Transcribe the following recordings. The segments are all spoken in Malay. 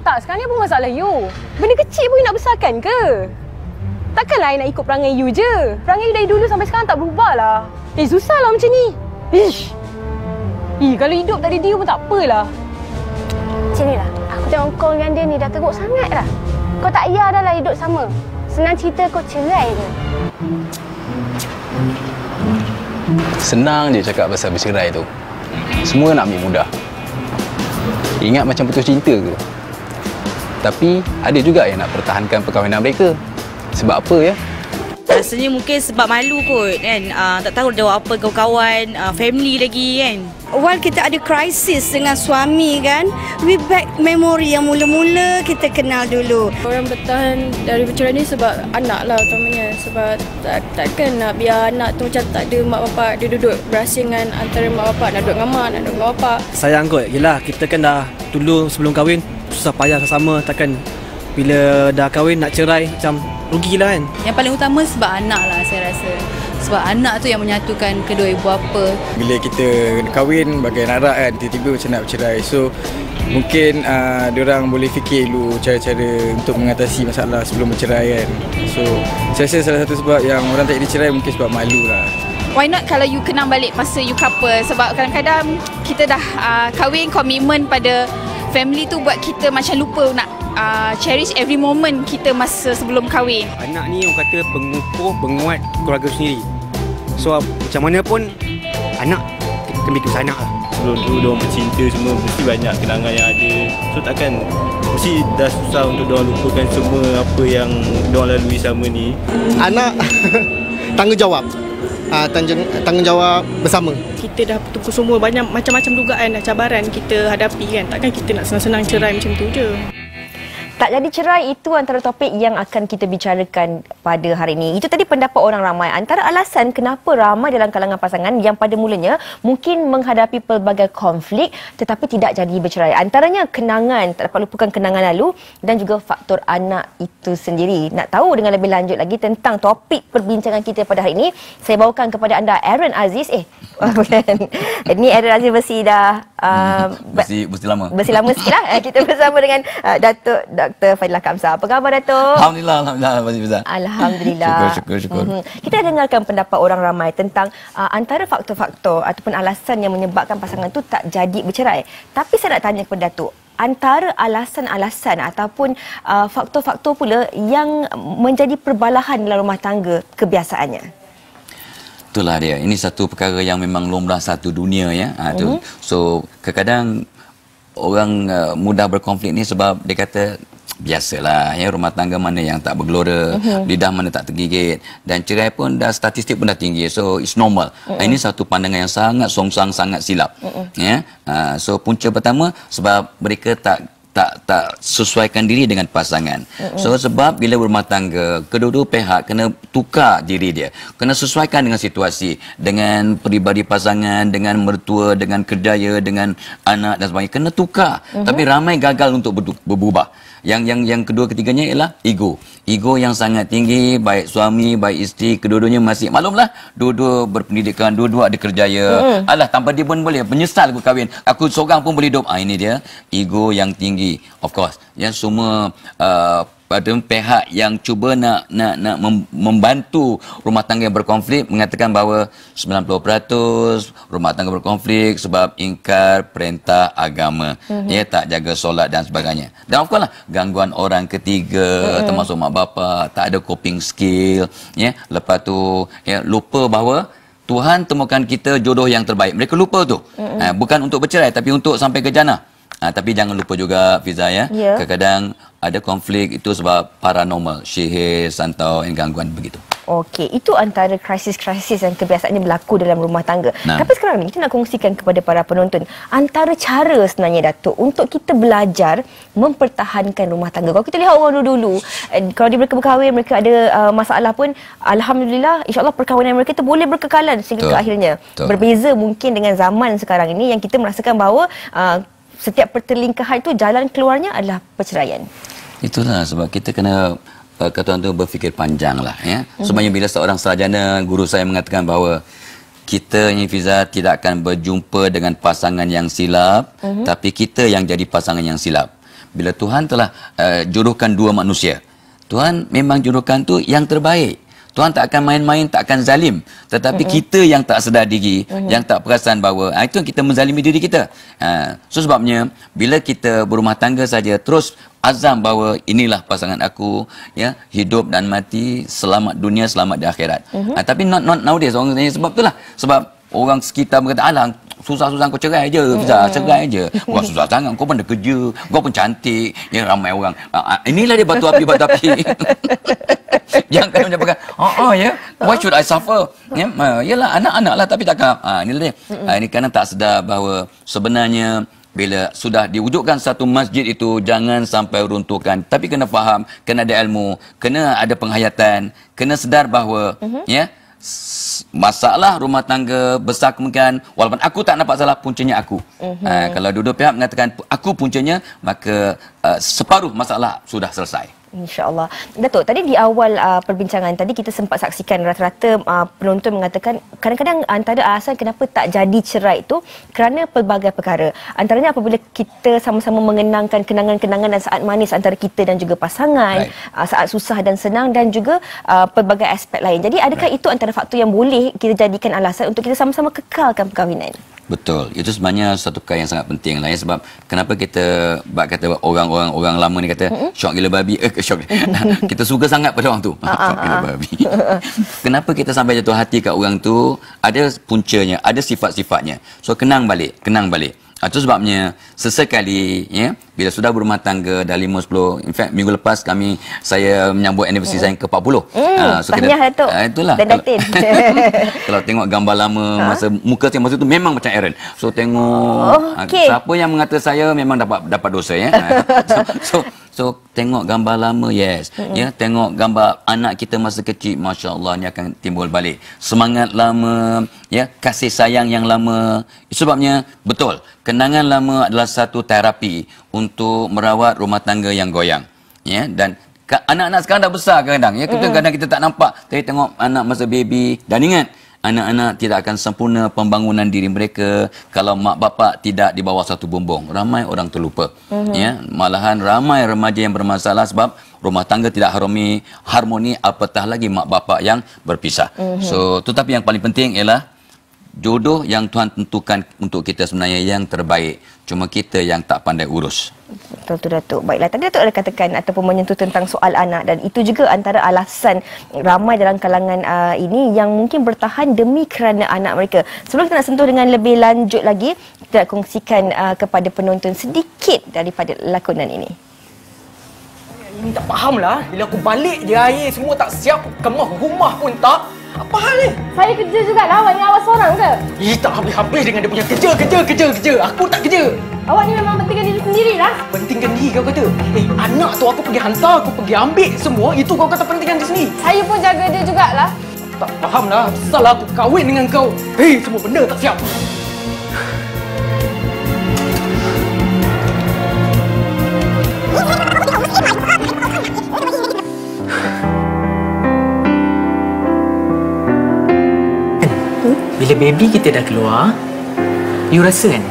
Tak, sekarang ni apa masalah you? Benda kecil pun you nak besarkan ke? Takkanlah I nak ikut perangai you je. Perangai you dari dulu sampai sekarang tak berubah lah. Susah lah macam ni. Ish. Kalau hidup tak ada dia pun tak apalah. Macam ni lah. Aku tengok kau dengan dia ni dah teruk sangat dah. Kau tak payah dah lah hidup sama. Senang cerita kau cerai je. Senang je cakap pasal bercerai tu. Semua nak ambil mudah. Ingat macam putus cinta ke? Tapi ada juga yang nak pertahankan perkahwinan mereka. Sebab apa ya? Rasanya mungkin sebab malu kot kan. Tak tahu dia apa kawan-kawan, family lagi kan. While kita ada krisis dengan suami kan, we back memory yang mula-mula kita kenal dulu. Orang bertahan dari bercerai ni sebab anak lah utamanya. Sebab takkan nak biar anak tu macam tak ada mak bapak. Dia duduk berasingan antara mak bapak. Nak duduk dengan mak, nak duduk dengan bapak. Sayang kot, yelah kita kan dah dulu sebelum kahwin susah payah sama. Takkan bila dah kahwin nak cerai macam rugilah kan. Yang paling utama sebab anak lah saya rasa. Sebab anak tu yang menyatukan kedua ibu bapa. Bila kita kahwin bagai anak kan, tiba-tiba macam nak bercerai. So mungkin diorang boleh fikir dulu cara-cara untuk mengatasi masalah sebelum bercerai kan. So saya rasa salah satu sebab yang orang tak jadi cerai mungkin sebab malu lah. Why not kalau you kenang balik masa you couple? Sebab kadang-kadang kita dah kahwin, komitmen pada family tu buat kita macam lupa nak cherish every moment kita masa sebelum kahwin. Anak ni orang kata pengukuh, penguat keluarga sendiri. So macam mana pun anak kena fikir pasal anak lah. Sebelum tu diorang bercinta semua mesti banyak kenangan yang ada. So takkan mesti dah susah untuk diorang lupakan semua apa yang diorang lalui selama ni. Anak tanggungjawab. Tanggungjawab bersama. Kita dah bertukar semua banyak macam-macam dugaan dan cabaran kita hadapi kan. Takkan kita nak senang-senang cerai macam tu je. Tak jadi cerai itu antara topik yang akan kita bicarakan pada hari ini. Itu tadi pendapat orang ramai. Antara alasan kenapa ramai dalam kalangan pasangan yang pada mulanya mungkin menghadapi pelbagai konflik tetapi tidak jadi bercerai. Antaranya kenangan, tak dapat lupakan kenangan lalu dan juga faktor anak itu sendiri. Nak tahu dengan lebih lanjut lagi tentang topik perbincangan kita pada hari ini, saya bawakan kepada anda Aaron Aziz. Ini Aaron Aziz bersih dah bersih lama. Bersih lama sikit lah. Kita bersama dengan Datuk Dr. Fadilah Kamsah. Apa khabar Datuk? Alhamdulillah. Alhamdulillah. Syukur. Kita dengarkan pendapat orang ramai tentang antara faktor-faktor ataupun alasan yang menyebabkan pasangan tu tak jadi bercerai. Tapi saya nak tanya kepada Datuk, antara alasan-alasan ataupun faktor-faktor pula yang menjadi perbalahan dalam rumah tangga kebiasaannya. Itulah dia. Ini satu perkara yang memang lumrah satu dunia ya. So kadang-kadang orang mudah berkonflik ni sebab dia kata biasalah ya, rumah tangga mana yang tak bergelora, lidah mana tak tergigit, dan cerai pun dah statistik pun dah tinggi, so it's normal. Ini satu pandangan yang sangat songsang, sangat silap. Ya. So punca pertama sebab mereka tak sesuaikan diri dengan pasangan. So sebab bila berumah tangga, kedua-dua pihak kena tukar diri dia, kena sesuaikan dengan situasi, dengan peribadi pasangan, dengan mertua, dengan kerjaya, dengan anak dan sebagainya, kena tukar. Tapi ramai gagal untuk berubah. Yang kedua ketiganya ialah ego yang sangat tinggi, baik suami baik isteri, kedua-duanya masih, maklumlah, dua-dua berpendidikan, dua-dua ada kerjaya. Alah, tanpa dia pun boleh menyesal aku kahwin, aku seorang pun boleh hidup. Ini dia ego yang tinggi. Of course yang semua pada pihak yang cuba nak membantu rumah tangga yang berkonflik mengatakan bahawa 90% rumah tangga berkonflik sebab ingkar perintah agama, ya, tak jaga solat dan sebagainya. Dan of course lah gangguan orang ketiga, termasuk mak bapa, tak ada coping skill, ya. Lepas tu ya, lupa bahawa Tuhan temukan kita jodoh yang terbaik. Mereka lupa tu. Bukan untuk bercerai tapi untuk sampai ke jannah. Tapi jangan lupa juga Fiza ya, kadang-kadang ada konflik itu sebab paranormal, sihir, santau, gangguan begitu. Okey, itu antara krisis-krisis yang kebiasaannya berlaku dalam rumah tangga. Tapi sekarang ni kita nak kongsikan kepada para penonton antara cara sebenarnya Datuk untuk kita belajar mempertahankan rumah tangga. Kalau kita lihat orang dulu-dulu, kalau mereka berkahwin, mereka ada masalah pun, alhamdulillah, insya-Allah perkahwinan mereka itu boleh berkekalan sehingga ke akhirnya. Berbeza mungkin dengan zaman sekarang ini yang kita merasakan bahawa setiap pertelingkahan itu jalan keluarnya adalah perceraian. Itulah sebab kita kena kata orang tu berfikir panjang lah ya. Sebenarnya bila seorang sarjana, guru saya mengatakan bahawa kita ni Fiza tidak akan berjumpa dengan pasangan yang silap, tapi kita yang jadi pasangan yang silap. bila Tuhan telah jodohkan dua manusia, Tuhan memang jodohkan tu yang terbaik. Tuhan tak akan main-main, tak akan zalim. Tetapi kita yang tak sedar diri, yang tak perasan bahawa itu yang kita menzalimi diri kita. So sebabnya bila kita berumah tangga saja terus azam bahawa inilah pasangan aku, ya, hidup dan mati, selamat dunia, selamat di akhirat. Tapi not nowadays orang tanya sebab itulah. Sebab orang sekitar berkata, alah susah-susah kau cerai je, cerai je. Kau susah sangat, kau pun ada kerja, kau pun cantik. Ya, ramai orang. Inilah dia batu api. Jangan kena menyebabkan, ya, why should I suffer? Ya, yalah anak-anak lah, tapi takkan. Inilah dia. Ini kerana tak sedar bahawa sebenarnya bila sudah diwujudkan satu masjid itu, jangan sampai runtuhkan. Tapi kena faham, kena ada ilmu, kena ada penghayatan, kena sedar bahawa, ya, masalah rumah tangga besar kemungkinan, walaupun aku tak nampak salah, puncanya aku. Kalau dua-dua pihak mengatakan aku puncanya, maka separuh masalah sudah selesai. InsyaAllah. Datuk, tadi di awal perbincangan tadi kita sempat saksikan rata-rata penonton mengatakan kadang-kadang antara alasan kenapa tak jadi cerai itu kerana pelbagai perkara. Antaranya apabila kita sama-sama mengenangkan kenangan-kenangan dan saat manis antara kita dan juga pasangan, saat susah dan senang, dan juga pelbagai aspek lain. Jadi adakah itu antara faktor yang boleh kita jadikan alasan untuk kita sama-sama kekalkan perkahwinan? Betul. Itu sebenarnya satu perkara yang sangat penting lah, ya. Sebab kenapa kita kata orang lama ni kata syok gila babi, syok. Kita suka sangat pada orang tu. Syok gila babi. Kenapa kita sampai jatuh hati kat orang tu? Ada puncanya, ada sifat-sifatnya. So kenang balik. Itu sebabnya sesekali, ya, bila sudah berumah tangga dah 5-10, in fact minggu lepas saya menyambut anniversary saya yang ke-40. So tahniah Datuk. Itulah. Dan Datin. Kalau tengok gambar lama masa muka saya masa tu memang macam Aaron. So tengok siapa yang mengata saya memang dapat dosa, ya. So tengok gambar lama, yes. Ya, tengok gambar anak kita masa kecil, masya-Allah, ni akan timbul balik. Semangat lama, ya, kasih sayang yang lama. Sebabnya betul, kenangan lama adalah satu terapi untuk merawat rumah tangga yang goyang. Ya, dan anak-anak sekarang dah besar kadang, ya. Kadang kita tak nampak, tapi tengok anak masa baby. Dan ingat, anak-anak tidak akan sempurna pembangunan diri mereka kalau mak bapak tidak di bawah satu bumbung. Ramai orang terlupa. Ya, malahan ramai remaja yang bermasalah sebab rumah tangga tidak harmoni, apatah lagi mak bapak yang berpisah. So, tetapi yang paling penting ialah jodoh yang Tuhan tentukan untuk kita sebenarnya yang terbaik. Cuma kita yang tak pandai urus. Betul tu Datuk. Baiklah, tadi Datuk ada katakan ataupun menyentuh tentang soal anak, dan itu juga antara alasan ramai dalam kalangan ini yang mungkin bertahan demi kerana anak mereka. Sebelum kita nak sentuh dengan lebih lanjut lagi, kita nak kongsikan kepada penonton sedikit daripada lakonan ini. Ini tak fahamlah. Bila aku balik je air semua tak siap, kemas rumah pun tak. Apa hal ni? Saya kerja juga lah. Awak ni awak seorang ke? Tak habis-habis dengan dia punya kerja. Aku tak kerja. Awak ni memang pentingkan diri sendiri lah. Pentingkan diri kau kata? Anak tu aku pergi hantar, aku pergi ambil semua. Itu kau kata pentingkan diri sendiri. Saya pun jaga dia jugalah. Tak fahamlah. Salah aku kahwin dengan kau. Semua benda tak siap. Bila baby kita dah keluar, you rasa kan,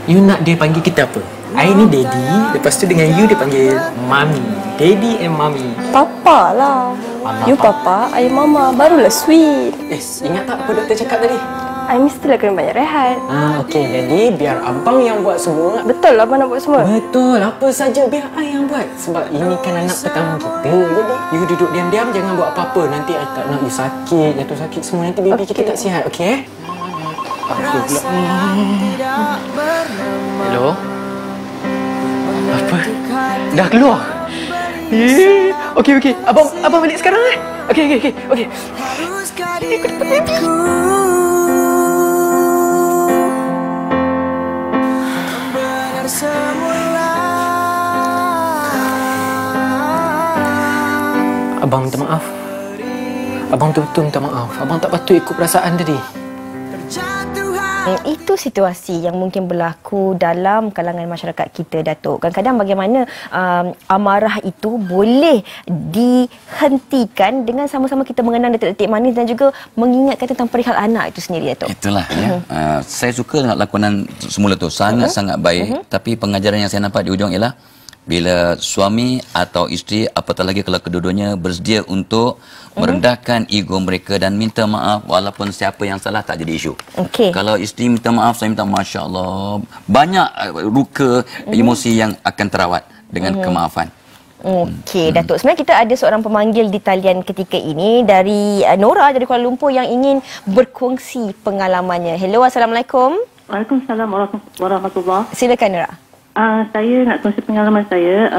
you nak dia panggil kita apa? I ni daddy, lepas tu dengan you dia panggil mami. Daddy and mami. Papa lah. You papa, I mama. Barulah sweet. Ingat tak apa doktor cakap tadi? I mestilah kena banyak rehat. Okey, jadi biar abang yang buat semua. Betul lah abang nak buat semua. Betul, apa saja biar I yang buat. Sebab ini kan anak pertama kita. Jadi you duduk diam-diam, jangan buat apa-apa. Nanti I tak nak you sakit, jatuh sakit semua. Nanti baby kita tak sihat, okey? Hello? Apa? Dah keluar? Okey. Abang balik sekarang eh? Okey. Abang minta maaf. Abang betul-betul minta maaf. Abang tak patut ikut perasaan tadi. Itu situasi yang mungkin berlaku dalam kalangan masyarakat kita, Datuk. Kadang-kadang bagaimana amarah itu boleh dihentikan dengan sama-sama kita mengenang detik-detik manis dan juga mengingatkan tentang perihal anak itu sendiri, Datuk. Itulah, ya. Saya suka lakonan semula tu. Sangat-sangat baik. Tapi pengajaran yang saya nampak di ujung ialah bila suami atau isteri, apatah lagi kalau kedua-duanya bersedia untuk merendahkan ego mereka dan minta maaf walaupun siapa yang salah tak jadi isu. Kalau isteri minta maaf, saya minta Masya Allah, banyak luka emosi yang akan terawat dengan kemaafan. Okey, Datuk. Sebenarnya kita ada seorang pemanggil di talian ketika ini dari Nora dari Kuala Lumpur yang ingin berkongsi pengalamannya. Hello, Assalamualaikum. Waalaikumsalam warahmatullahi. Silakan, Nora. Saya nak kongsi pengalaman saya.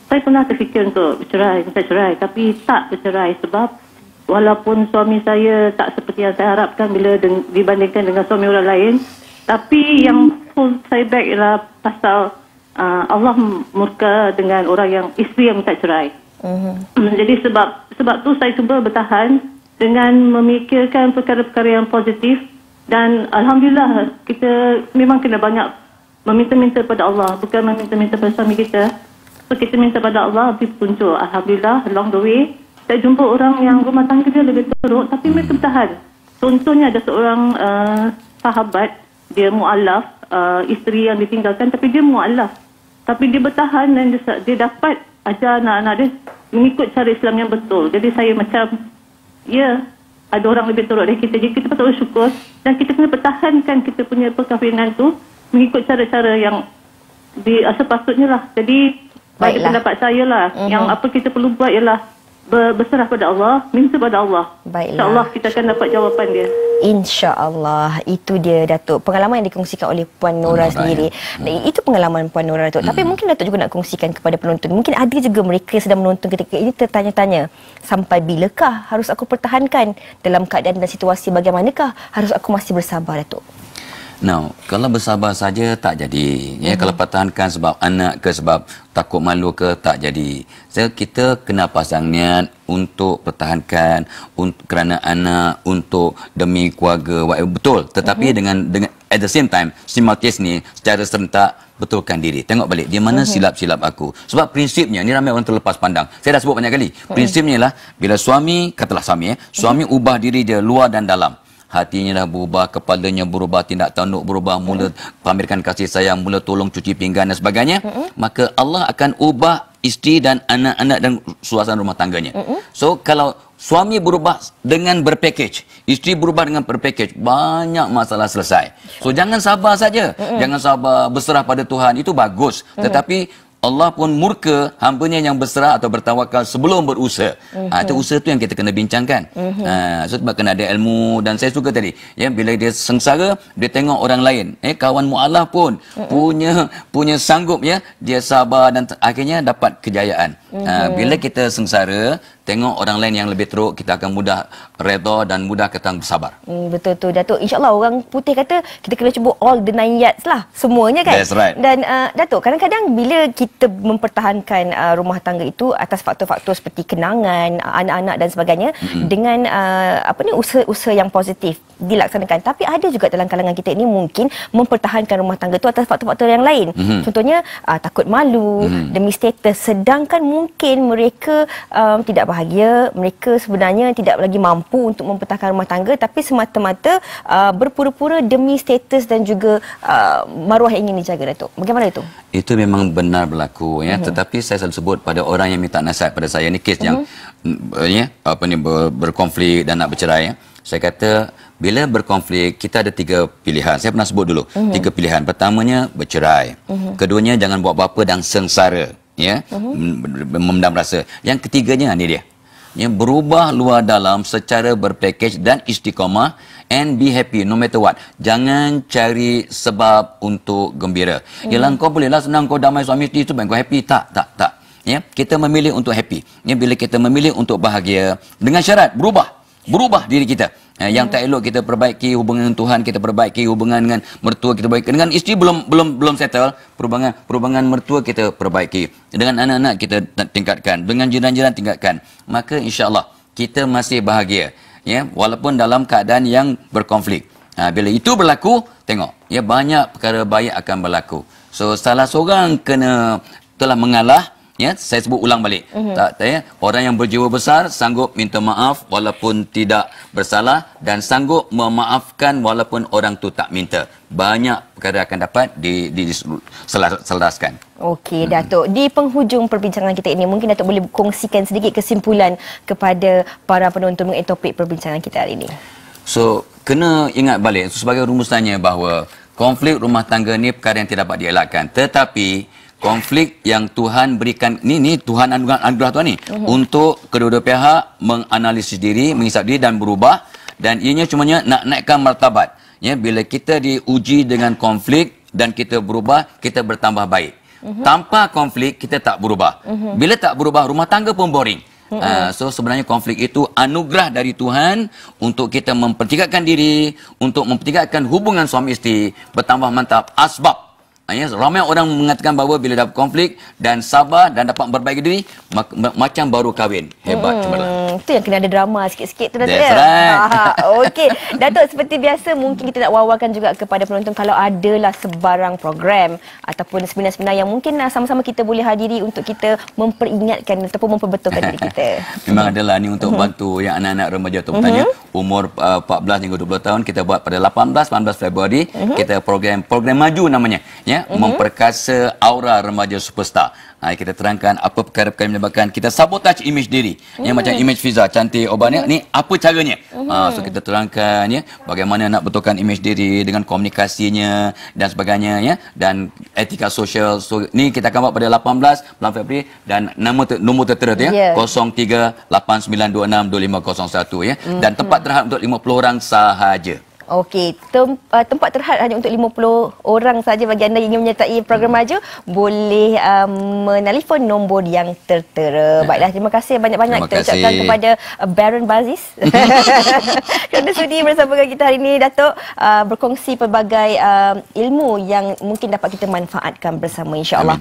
Saya pernah terfikir untuk minta cerai, tapi tak bercerai sebab walaupun suami saya tak seperti yang saya harapkan bila dibandingkan dengan suami orang lain, tapi yang hold saya back ialah pasal Allah murka dengan orang yang isteri yang minta cerai. Jadi sebab tu saya cuba bertahan dengan memikirkan perkara-perkara yang positif, dan alhamdulillah kita memang kena banyak meminta-minta pada Allah, bukan meminta-minta pada suami kita. So kita minta pada Allah, beri petunjuk. Alhamdulillah, along the way saya jumpa orang yang rumah tangga dia lebih teruk tapi mereka bertahan. Contohnya ada seorang sahabat, dia mu'alaf, isteri yang ditinggalkan tapi dia mu'alaf. Tapi dia bertahan dan dia dapat ajar anak-anak dia mengikut cara Islam yang betul. Jadi saya macam, ya, ada orang lebih teruk dari kita. Jadi kita patut bersyukur dan kita kena pertahankan kita punya perkahwinan tu mengikut cara-cara yang sepatutnya lah. Jadi pada pendapat saya lah, yang apa kita perlu buat ialah berserah pada Allah, minta pada Allah. InsyaAllah kita akan dapat jawapan dia. InsyaAllah. Itu dia, Datuk. Pengalaman yang dikongsikan oleh Puan Nora sendiri. Itu pengalaman Puan Nora, Datuk. Tapi mungkin Datuk juga nak kongsikan kepada penonton. Mungkin ada juga mereka yang sedang menonton ketika ini tertanya-tanya, sampai bilakah harus aku pertahankan? Dalam keadaan dan situasi bagaimanakah harus aku masih bersabar, Datuk? Now, kalau bersabar saja tak jadi. Ya, kalau pertahankan sebab anak ke, sebab takut malu ke, tak jadi. Kita kena pasang niat untuk pertahankan, kerana anak, untuk demi keluarga, betul. Tetapi dengan at the same time, simultaneously secara serentak betulkan diri. Tengok balik di mana silap-silap aku. Sebab prinsipnya, ni ramai orang terlepas pandang. Saya dah sebut banyak kali. Prinsipnya lah, bila suami, katalah suami, suami ubah diri dia luar dan dalam. Hatinya dah berubah, kepalanya berubah, tindak tanduk berubah, mula pamerkan kasih sayang, mula tolong cuci pinggan dan sebagainya, maka Allah akan ubah isteri dan anak-anak dan suasana rumah tangganya. So, kalau suami berubah dengan berpackage, isteri berubah dengan berpackage, banyak masalah selesai. So, jangan sabar saja. Jangan sabar, berserah pada Tuhan. Itu bagus. Tetapi Allah pun murka hambanya yang berserah atau bertawakal sebelum berusaha. Itu usaha tu yang kita kena bincangkan. So sebab kena ada ilmu, dan saya suka tadi, ya, bila dia sengsara, dia tengok orang lain. Kawan mu'alaf pun punya sanggup, ya, dia sabar dan akhirnya dapat kejayaan. Bila kita sengsara, tengok orang lain yang lebih teruk, kita akan mudah redha dan mudah kita bersabar. Betul tu, Datuk. InsyaAllah orang putih kata kita kena cuba all the 9 yards lah. Semuanya kan. That's right. Dan Datuk, kadang-kadang bila kita mempertahankan rumah tangga itu atas faktor-faktor seperti kenangan, anak-anak dan sebagainya, dengan usaha-usaha yang positif dilaksanakan. Tapi ada juga dalam kalangan kita ini mungkin mempertahankan rumah tangga itu atas faktor-faktor yang lain. Contohnya takut malu, demi status. Sedangkan mungkin mereka tidak bahagia, mereka sebenarnya tidak lagi mampu untuk mempertahankan rumah tangga, tapi semata-mata berpura-pura demi status dan juga maruah yang ingin dijaga, Datuk. Bagaimana itu? Itu memang benar berlaku, ya. Tetapi saya selalu sebut pada orang yang minta nasihat pada saya, ni kes yang berkonflik dan nak bercerai, ya. Saya kata bila berkonflik kita ada 3 pilihan. Saya pernah sebut dulu 3 pilihan. Pertamanya bercerai. Keduanya jangan buat apa-apa dan sengsara, ya, memendam rasa. Yang ketiganya ni dia, ya, berubah luar dalam secara berpackage dan istiqamah, and be happy no matter what. Jangan cari sebab untuk gembira. Yalah, kau bolehlah senang, kau damai suami isteri tu, kau happy. Tak. Ya, kita memilih untuk happy. Ya, bila kita memilih untuk bahagia, dengan syarat berubah diri kita. Yang tak elok kita perbaiki, hubungan dengan Tuhan kita perbaiki, hubungan dengan mertua kita perbaiki, dengan isteri belum settle, perubahan mertua kita perbaiki, dengan anak-anak kita tingkatkan, dengan jiran-jiran tingkatkan, maka insya-Allah kita masih bahagia, ya, walaupun dalam keadaan yang berkonflik. Bila itu berlaku, tengok, ya, banyak perkara baik akan berlaku. So salah seorang telah mengalah, Ya, saya sebut ulang balik. Orang yang berjiwa besar sanggup minta maaf walaupun tidak bersalah dan sanggup memaafkan walaupun orang tu tak minta. Banyak perkara akan dapat diselaraskan. Okey, Datuk. Di penghujung perbincangan kita ini, mungkin Datuk boleh kongsikan sedikit kesimpulan kepada para penonton mengenai topik perbincangan kita hari ini. So, kena ingat balik sebagai rumusannya bahawa konflik rumah tangga ni perkara yang tidak dapat dielakkan. Tetapi konflik yang Tuhan berikan ni Tuhan anugerah Tuhan ni untuk kedua-dua pihak menganalisis diri, menghisap diri dan berubah, dan ianya cumanya nak naikkan martabat. Ya, bila kita diuji dengan konflik dan kita berubah, kita bertambah baik. Tanpa konflik kita tak berubah. Bila tak berubah, rumah tangga pun boring. So sebenarnya konflik itu anugerah dari Tuhan untuk kita mempertingkatkan diri, untuk mempertingkatkan hubungan suami isteri bertambah mantap. Asbab ramai orang mengatakan bahawa bila dapat konflik dan sabar dan dapat memperbaiki diri, macam baru kahwin. Hebat, cemerlang. Itu yang kena ada drama sikit-sikit tu, Datuk. That's right. Okey, Datuk, seperti biasa mungkin kita nak wawarkan juga kepada penonton kalau adalah sebarang program ataupun seminar-seminar yang mungkin sama-sama kita boleh hadiri untuk kita memperingatkan ataupun memperbetulkan diri kita. Memang adalah ni untuk bantu yang anak-anak remaja tu bertanya. Umur 14 hingga 20 tahun kita buat pada 18 Februari. Kita program maju namanya. Ya, memperkasa aura remaja superstar. Kita terangkan apa perkara-perkara yang menyebabkan kita sabotage image diri. Yang macam image Fiza cantik obatnya ni apa caranya? So kita terangkan ya bagaimana nak betulkan image diri dengan komunikasinya dan sebagainya ya, dan etika sosial. So ni kita akan buat pada 18 bulan Februari dan nombor tertera tu ya 0389262501 ya, dan tempat terhad untuk 50 orang sahaja. Okey, tempat terhad hanya untuk 50 orang saja. Bagi anda yang ingin menyertai program maju, boleh menelefon nombor yang tertera. Baiklah, terima kasih banyak-banyak kita ucapkan kepada Baron Bazis kerana sudi bersama dengan kita hari ini, Datuk, berkongsi pelbagai ilmu yang mungkin dapat kita manfaatkan bersama, insya-Allah.